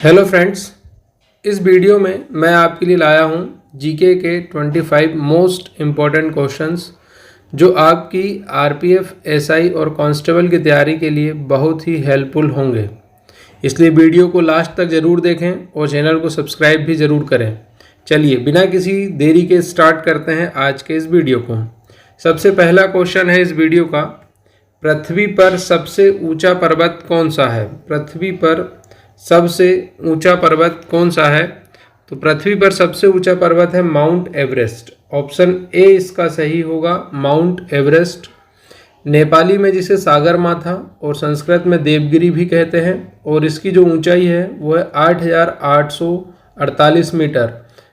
Hello friends, इस video में मैं आपके लिए लाया हूं जीके के 25 मोस्ट इम्पॉर्टेंट क्वेश्चंस जो आपकी आरपीएफ, एसआई और कांस्टेबल की तैयारी के लिए बहुत ही हेल्पफुल होंगे। इसलिए वीडियो को लास्ट तक ज़रूर देखें और चैनल को सब्सक्राइब भी ज़रूर करें। चलिए बिना किसी देरी के स्टार्ट करते हैं आज के इस वीडियो को। सबसे पहला क्वेश्चन है इस वीडियो का, पृथ्वी पर सबसे ऊंचा पर्वत कौन सा है? पृथ्वी पर सबसे ऊंचा पर्वत कौन सा है? तो पृथ्वी पर सबसे ऊंचा पर्वत है माउंट एवरेस्ट। ऑप्शन ए इसका सही होगा, माउंट एवरेस्ट। नेपाली में जिसे सागर माथा और संस्कृत में देवगिरी भी कहते हैं और इसकी जो ऊंचाई है वो है 8,848 मीटर,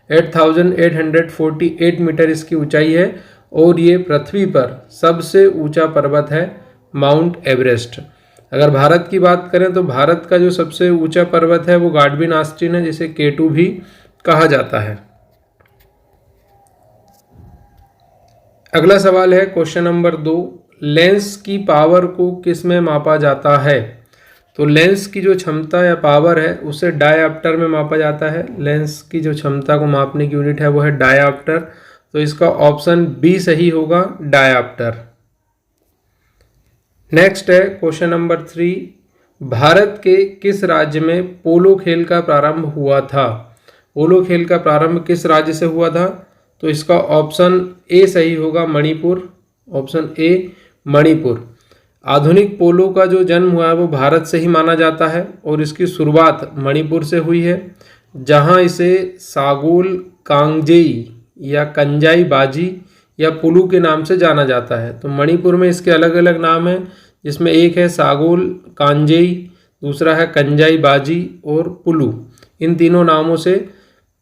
8,848 मीटर इसकी ऊंचाई है और ये पृथ्वी पर सबसे ऊंचा पर्वत है माउंट एवरेस्ट। अगर भारत की बात करें तो भारत का जो सबसे ऊंचा पर्वत है वो गाडविन आस्टीन है, जिसे K2 भी कहा जाता है। अगला सवाल है क्वेश्चन नंबर 2, लेंस की पावर को किस में मापा जाता है? तो लेंस की जो क्षमता या पावर है उसे डायऑप्टर में मापा जाता है। लेंस की जो क्षमता को मापने की यूनिट है वो है डायऑप्टर। तो इसका ऑप्शन बी सही होगा, डायऑप्टर। नेक्स्ट है क्वेश्चन नंबर 3, भारत के किस राज्य में पोलो खेल का प्रारंभ हुआ था? पोलो खेल का प्रारंभ किस राज्य से हुआ था? तो इसका ऑप्शन ए सही होगा, मणिपुर। Option A, Manipur. आधुनिक पोलो का जो जन्म हुआ है वो भारत से ही माना जाता है और इसकी शुरुआत मणिपुर से हुई है, जहां इसे सागोल कांगजेई या कंजाई बाजी या पुलू के नाम से जाना जाता है। तो मणिपुर में इसके अलग अलग नाम हैं, जिसमें एक है सागोल कांजेई, दूसरा है कंजाई बाजी और पुलू। इन तीनों नामों से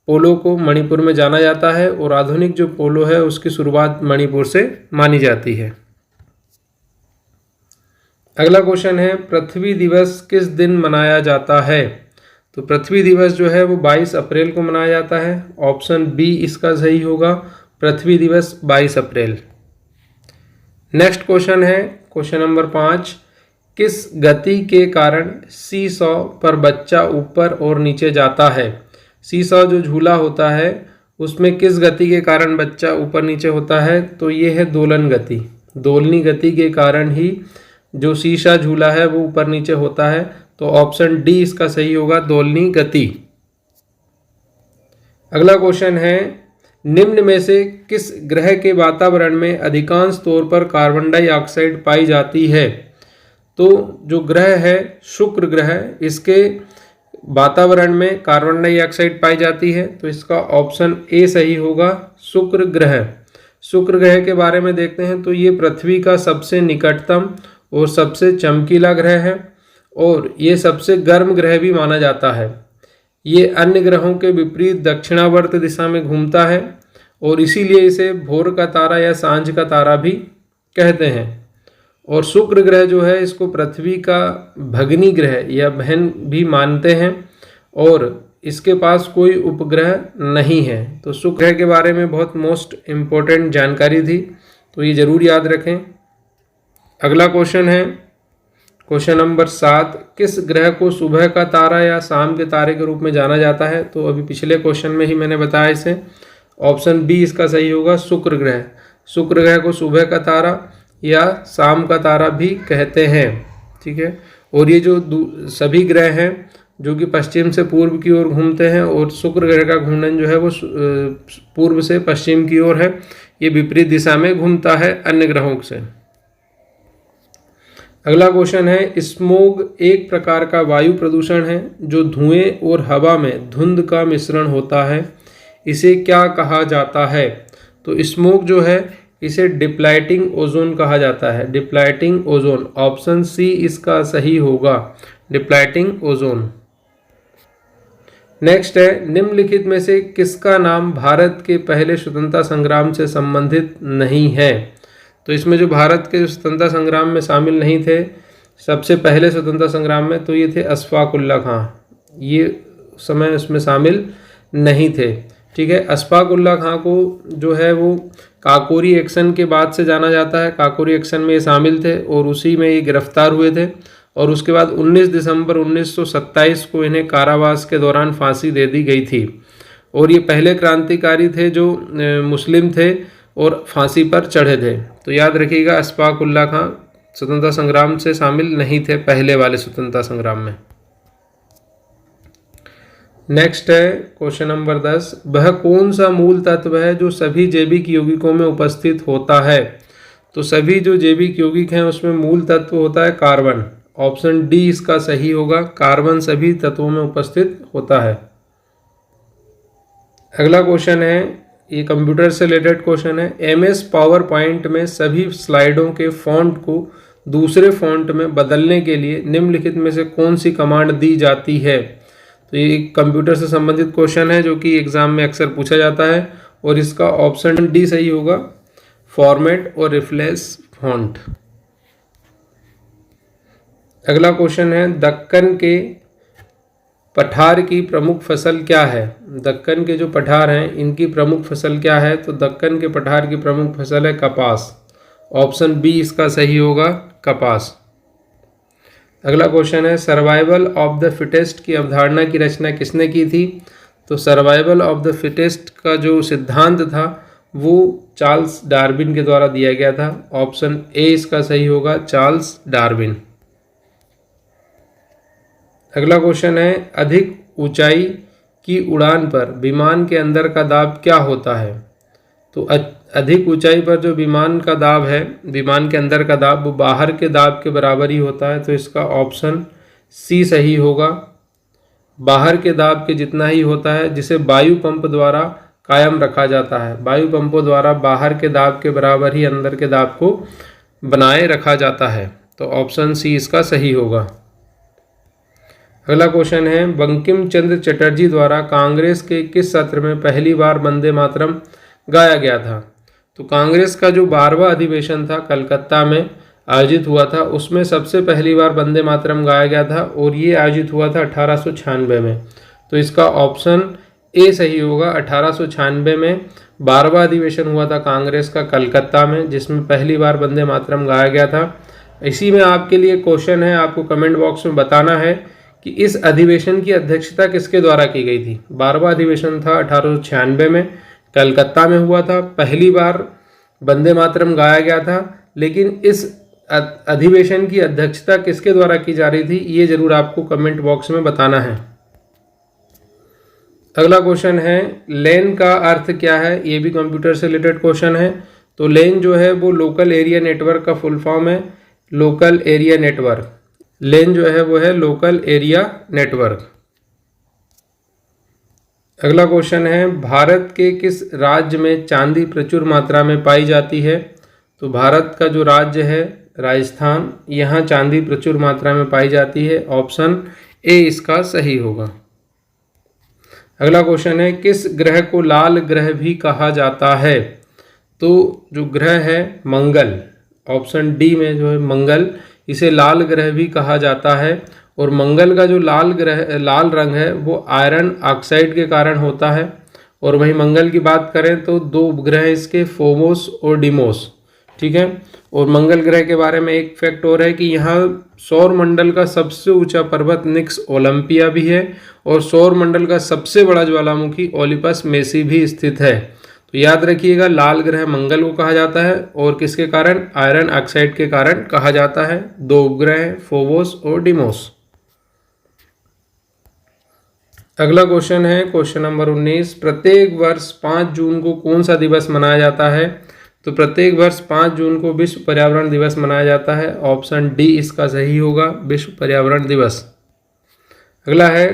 पोलो को मणिपुर में जाना जाता है और आधुनिक जो पोलो है उसकी शुरुआत मणिपुर से मानी जाती है। अगला क्वेश्चन है, पृथ्वी दिवस किस दिन मनाया जाता है? तो पृथ्वी दिवस जो है वो 22 अप्रैल को मनाया जाता है। ऑप्शन बी इसका सही होगा, पृथ्वी दिवस 22 अप्रैल। नेक्स्ट क्वेश्चन है क्वेश्चन नंबर 5, किस गति के कारण सीसॉ पर बच्चा ऊपर और नीचे जाता है? सीसॉ जो झूला होता है उसमें किस गति के कारण बच्चा ऊपर नीचे होता है? तो ये है दोलन गति। दोलनी गति के कारण ही जो सीसॉ झूला है वो ऊपर नीचे होता है। तो ऑप्शन डी इसका सही होगा, दोलनी गति। अगला क्वेश्चन है, निम्न में से किस ग्रह के वातावरण में अधिकांश तौर पर कार्बन डाइऑक्साइड पाई जाती है? तो जो ग्रह है शुक्र ग्रह, इसके वातावरण में कार्बन डाइऑक्साइड पाई जाती है। तो इसका ऑप्शन ए सही होगा, शुक्र ग्रह। शुक्र ग्रह के बारे में देखते हैं तो ये पृथ्वी का सबसे निकटतम और सबसे चमकीला ग्रह है और ये सबसे गर्म ग्रह भी माना जाता है। ये अन्य ग्रहों के विपरीत दक्षिणावर्त दिशा में घूमता है और इसीलिए इसे भोर का तारा या सांझ का तारा भी कहते हैं। और शुक्र ग्रह जो है इसको पृथ्वी का भगनी ग्रह या बहन भी मानते हैं और इसके पास कोई उपग्रह नहीं है। तो शुक्र ग्रह के बारे में बहुत मोस्ट इम्पोर्टेंट जानकारी थी, तो ये जरूर याद रखें। अगला क्वेश्चन है क्वेश्चन नंबर 7, किस ग्रह को सुबह का तारा या शाम के तारे के रूप में जाना जाता है? तो अभी पिछले क्वेश्चन में ही मैंने बताया इसे। ऑप्शन बी इसका सही होगा, शुक्र ग्रह। शुक्र ग्रह को सुबह का तारा या शाम का तारा भी कहते हैं। ठीक है, और ये जो सभी ग्रह हैं जो कि पश्चिम से पूर्व की ओर घूमते हैं और शुक्र ग्रह का घूर्णन जो है वो पूर्व से पश्चिम की ओर है, ये विपरीत दिशा में घूमता है अन्य ग्रहों से। अगला क्वेश्चन है, स्मोग एक प्रकार का वायु प्रदूषण है जो धुएं और हवा में धुंध का मिश्रण होता है। इसे क्या कहा जाता है? तो स्मोग जो है इसे डिप्लाइटिंग ओजोन कहा जाता है, डिप्लाइटिंग ओजोन। ऑप्शन सी इसका सही होगा, डिप्लाइटिंग ओजोन। नेक्स्ट है, निम्नलिखित में से किसका नाम भारत के पहले स्वतंत्रता संग्राम से संबंधित नहीं है? तो इसमें जो भारत के स्वतंत्रता संग्राम में शामिल नहीं थे सबसे पहले स्वतंत्रता संग्राम में, तो ये थे अशफाक उल्लाह खां। ये समय उसमें शामिल नहीं थे। ठीक है, अशफाक उल्लाह खां को जो है वो काकोरी एक्शन के बाद से जाना जाता है। काकोरी एक्शन में ये शामिल थे और उसी में ये गिरफ्तार हुए थे और उसके बाद 19 दिसंबर 1927 को इन्हें कारावास के दौरान फांसी दे दी गई थी। और ये पहले क्रांतिकारी थे जो मुस्लिम थे और फांसी पर चढ़े थे। तो याद रखिएगा, अशफाक उल्लाह खां स्वतंत्रता संग्राम से शामिल नहीं थे पहले वाले स्वतंत्रता संग्राम में। नेक्स्ट है क्वेश्चन नंबर 10, वह कौन सा मूल तत्व है जो सभी जैविक यौगिकों में उपस्थित होता है? तो सभी जो जैविक यौगिक हैं उसमें मूल तत्व होता है कार्बन। ऑप्शन डी इसका सही होगा, कार्बन सभी तत्वों में उपस्थित होता है। अगला क्वेश्चन है, ये कंप्यूटर से रिलेटेड क्वेश्चन है। एमएस पावर पॉइंट में सभी स्लाइडों के फॉन्ट को दूसरे फॉन्ट में बदलने के लिए निम्नलिखित में से कौन सी कमांड दी जाती है? तो ये एक कंप्यूटर से संबंधित क्वेश्चन है जो कि एग्जाम में अक्सर पूछा जाता है और इसका ऑप्शन डी सही होगा, फॉर्मेट और रिप्लेस फॉन्ट। अगला क्वेश्चन है, दक्कन के पठार की प्रमुख फसल क्या है? दक्कन के जो पठार हैं इनकी प्रमुख फसल क्या है? तो दक्कन के पठार की प्रमुख फसल है कपास। ऑप्शन बी इसका सही होगा, कपास। अगला क्वेश्चन है, सर्वाइवल ऑफ द फिटेस्ट की अवधारणा की रचना किसने की थी? तो सर्वाइवल ऑफ द फिटेस्ट का जो सिद्धांत था वो चार्ल्स डार्विन के द्वारा दिया गया था। ऑप्शन ए इसका सही होगा, चार्ल्स डार्विन। अगला क्वेश्चन है, अधिक ऊंचाई की उड़ान पर विमान के अंदर का दाब क्या होता है? तो अधिक ऊंचाई पर जो विमान का दाब है, विमान के अंदर का दाब, वो बाहर के दाब के बराबर ही होता है। तो इसका ऑप्शन सी सही होगा, बाहर के दाब के जितना ही होता है, जिसे वायु पंप द्वारा कायम रखा जाता है। वायु पंपों द्वारा बाहर के दाब के बराबर ही अंदर के दाब को बनाए रखा जाता है। तो ऑप्शन सी इसका सही होगा। अगला क्वेश्चन है, बंकिम चंद्र चटर्जी द्वारा कांग्रेस के किस सत्र में पहली बार वंदे मातरम गाया गया था? तो कांग्रेस का जो 12वां अधिवेशन था कलकत्ता में आयोजित हुआ था, उसमें सबसे पहली बार वंदे मातरम गाया गया था और ये आयोजित हुआ था 1896 में। तो इसका ऑप्शन ए सही होगा, 1896 में 12वां अधिवेशन हुआ था कांग्रेस का कलकत्ता में, जिसमें पहली बार वंदे मातरम गाया गया था। इसी में आपके लिए क्वेश्चन है, आपको कमेंट बॉक्स में बताना है कि इस अधिवेशन की अध्यक्षता किसके द्वारा की गई थी। 12वां अधिवेशन था 1896 में, कलकत्ता में हुआ था, पहली बार वंदे मातरम गाया गया था, लेकिन इस अधिवेशन की अध्यक्षता किसके द्वारा की जा रही थी ये जरूर आपको कमेंट बॉक्स में बताना है। अगला क्वेश्चन है, लेन का अर्थ क्या है? ये भी कंप्यूटर से रिलेटेड क्वेश्चन है। तो लेन जो है वो लोकल एरिया नेटवर्क का फुल फॉर्म है, लोकल एरिया नेटवर्क। लेन जो है वो है लोकल एरिया नेटवर्क। अगला क्वेश्चन है, भारत के किस राज्य में चांदी प्रचुर मात्रा में पाई जाती है? तो भारत का जो राज्य है राजस्थान, यहाँ चांदी प्रचुर मात्रा में पाई जाती है। ऑप्शन ए इसका सही होगा। अगला क्वेश्चन है, किस ग्रह को लाल ग्रह भी कहा जाता है? तो जो ग्रह है मंगल, ऑप्शन डी में जो है मंगल, इसे लाल ग्रह भी कहा जाता है। और मंगल का जो लाल रंग है वो आयरन ऑक्साइड के कारण होता है। और वहीं मंगल की बात करें तो दो ग्रह इसके, फोमोस और डिमोस, ठीक है। और मंगल ग्रह के बारे में एक फैक्ट और है कि यहाँ सौर मंडल का सबसे ऊंचा पर्वत निक्स ओलंपिया भी है और सौर मंडल का सबसे बड़ा ज्वालामुखी ओलिपस मेसी भी स्थित है। तो याद रखिएगा, लाल ग्रह मंगल को कहा जाता है और किसके कारण? आयरन ऑक्साइड के कारण कहा जाता है। दो उपग्रह फोबोस और डिमोस। अगला क्वेश्चन है क्वेश्चन नंबर 19, प्रत्येक वर्ष 5 जून को कौन सा दिवस मनाया जाता है? तो प्रत्येक वर्ष 5 जून को विश्व पर्यावरण दिवस मनाया जाता है। ऑप्शन डी इसका सही होगा, विश्व पर्यावरण दिवस। अगला है,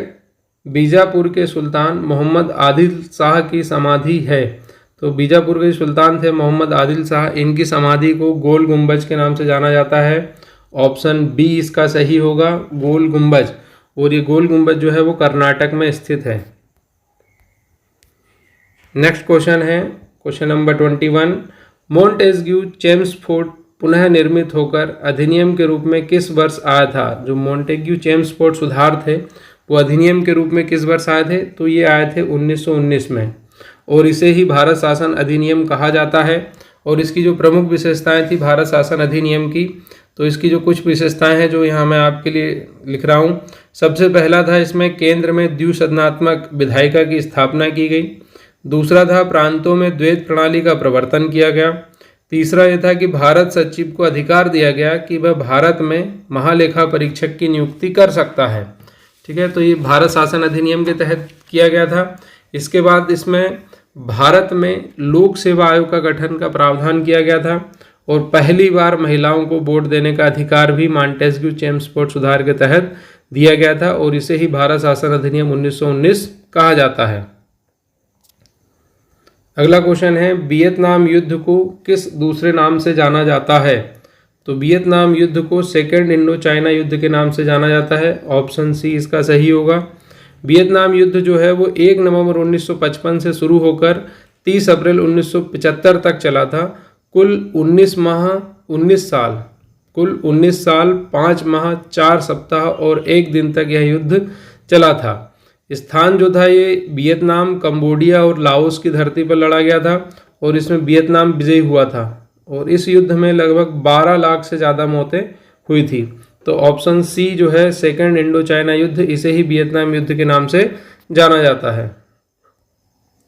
बीजापुर के सुल्तान मोहम्मद आदिल शाह की समाधि है। तो बीजापुर के सुल्तान थे मोहम्मद आदिल शाह, इनकी समाधि को गोल गुंबज के नाम से जाना जाता है। ऑप्शन बी इसका सही होगा, गोल गुंबज। और ये गोल गुंबज जो है वो कर्नाटक में स्थित है। नेक्स्ट क्वेश्चन है क्वेश्चन नंबर 21, मोंटेस्क्यू चेम्सफोर्ड पुनः निर्मित होकर अधिनियम के रूप में किस वर्ष आया था? जो मोंटेस्क्यू चेम्सफोर्ड सुधार थे वो अधिनियम के रूप में किस वर्ष आए थे? तो ये आए थे 1919 में और इसे ही भारत शासन अधिनियम कहा जाता है। और इसकी जो प्रमुख विशेषताएं थी भारत शासन अधिनियम की, तो इसकी जो कुछ विशेषताएं हैं जो यहाँ मैं आपके लिए लिख रहा हूँ। सबसे पहला था इसमें केंद्र में द्विसदनात्मक विधायिका की स्थापना की गई। दूसरा था प्रांतों में द्वैत प्रणाली का प्रवर्तन किया गया। तीसरा यह था कि भारत सचिव को अधिकार दिया गया कि वह भारत में महालेखा परीक्षक की नियुक्ति कर सकता है। ठीक है, तो ये भारत शासन अधिनियम के तहत किया गया था। इसके बाद इसमें भारत में लोक सेवा आयोग का गठन का प्रावधान किया गया था और पहली बार महिलाओं को वोट देने का अधिकार भी मॉन्टेस्क्यू चेम्सफोर्ड सुधार के तहत दिया गया था और इसे ही भारत शासन अधिनियम 1919 कहा जाता है। अगला क्वेश्चन है, वियतनाम युद्ध को किस दूसरे नाम से जाना जाता है? तो वियतनाम युद्ध को सेकेंड इंडो चाइना युद्ध के नाम से जाना जाता है। ऑप्शन सी इसका सही होगा। वियतनाम युद्ध जो है वो 1 नवंबर 1955 से शुरू होकर 30 अप्रैल 1975 तक चला था। कुल 19 साल 5 माह 4 सप्ताह और 1 दिन तक यह युद्ध चला था। स्थान जो था ये वियतनाम, कंबोडिया और लाओस की धरती पर लड़ा गया था और इसमें वियतनाम विजयी हुआ था और इस युद्ध में लगभग 12 लाख से ज़्यादा मौतें हुई थी। तो ऑप्शन सी जो है सेकेंड इंडो चाइना युद्ध, इसे ही वियतनाम युद्ध के नाम से जाना जाता है।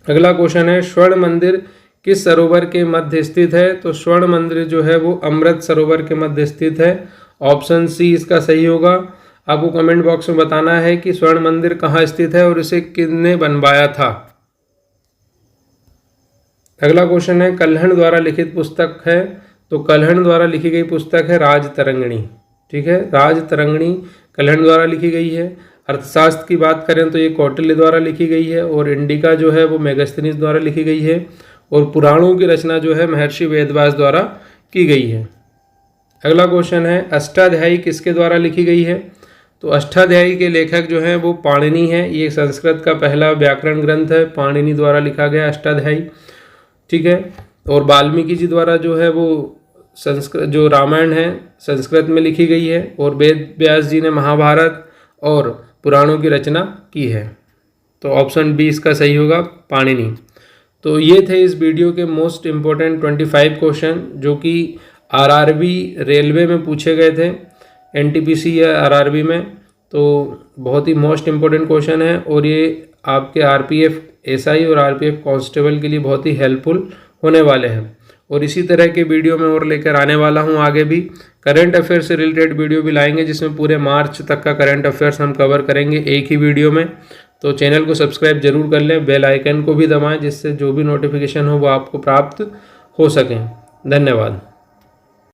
अगला क्वेश्चन है, स्वर्ण मंदिर किस सरोवर के मध्य स्थित है? तो स्वर्ण मंदिर जो है वो अमृत सरोवर के मध्य स्थित है। ऑप्शन सी इसका सही होगा। आपको कमेंट बॉक्स में बताना है कि स्वर्ण मंदिर कहाँ स्थित है और इसे किसने बनवाया था। अगला क्वेश्चन है, कल्हण द्वारा लिखित पुस्तक है? तो कल्हण द्वारा लिखी गई पुस्तक है राजतरंगिणी। ठीक है, राजतरंगिणी कल्हण द्वारा लिखी गई है। अर्थशास्त्र की बात करें तो ये कौटिल्य द्वारा लिखी गई है और इंडिका जो है वो मेगस्थनीज द्वारा लिखी गई है और पुराणों की रचना जो है महर्षि वेदव्यास द्वारा की गई है। अगला क्वेश्चन है, अष्टाध्यायी किसके द्वारा लिखी गई है? तो अष्टाध्यायी के लेखक जो हैं वो पाणिनि हैं। ये संस्कृत का पहला व्याकरण ग्रंथ है, पाणिनि द्वारा लिखा गया अष्टाध्यायी। ठीक है, और वाल्मीकि जी द्वारा जो है वो संस्कृत जो रामायण है संस्कृत में लिखी गई है और वेद व्यास जी ने महाभारत और पुराणों की रचना की है। तो ऑप्शन बी इसका सही होगा, पाणिनि। तो ये थे इस वीडियो के मोस्ट इम्पोर्टेंट 25 क्वेश्चन जो कि आरआरबी रेलवे में पूछे गए थे, एनटीपीसी या आरआरबी में। तो बहुत ही मोस्ट इम्पोर्टेंट क्वेश्चन है और ये आपके आरपीएफ एसआई और आरपीएफ कांस्टेबल के लिए बहुत ही हेल्पफुल होने वाले हैं। और इसी तरह के वीडियो में और लेकर आने वाला हूं। आगे भी करंट अफेयर से रिलेटेड वीडियो भी लाएंगे जिसमें पूरे मार्च तक का करंट अफेयर्स हम कवर करेंगे एक ही वीडियो में। तो चैनल को सब्सक्राइब जरूर कर लें, बेल आइकन को भी दबाएं जिससे जो भी नोटिफिकेशन हो वो आपको प्राप्त हो सकें। धन्यवाद।